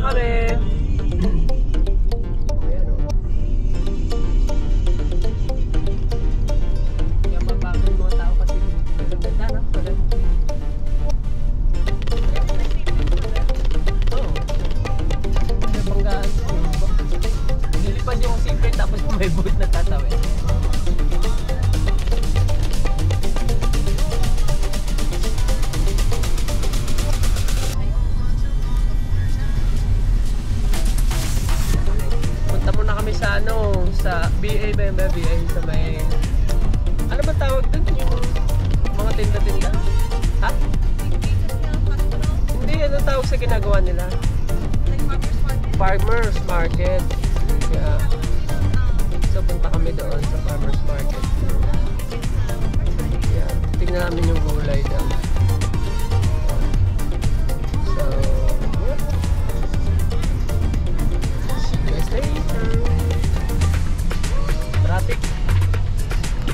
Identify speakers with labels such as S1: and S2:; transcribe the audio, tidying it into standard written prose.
S1: na kami. Ayan o. Kaya mabakit yung mga tao kasi ang ganda na. Oo. May banggaan. Nilipad yung secret tapos may boat na tatawid. Sa ano, sa BA ba yung BA sa may ano ba tawag doon? Yung mga tinda-tinda? Ha? Hindi, ano tawag sa ginagawa nila? Farmers Market. Kaya so punta kami doon sa Farmers Market. Kaya tingnan namin yung gulay doon.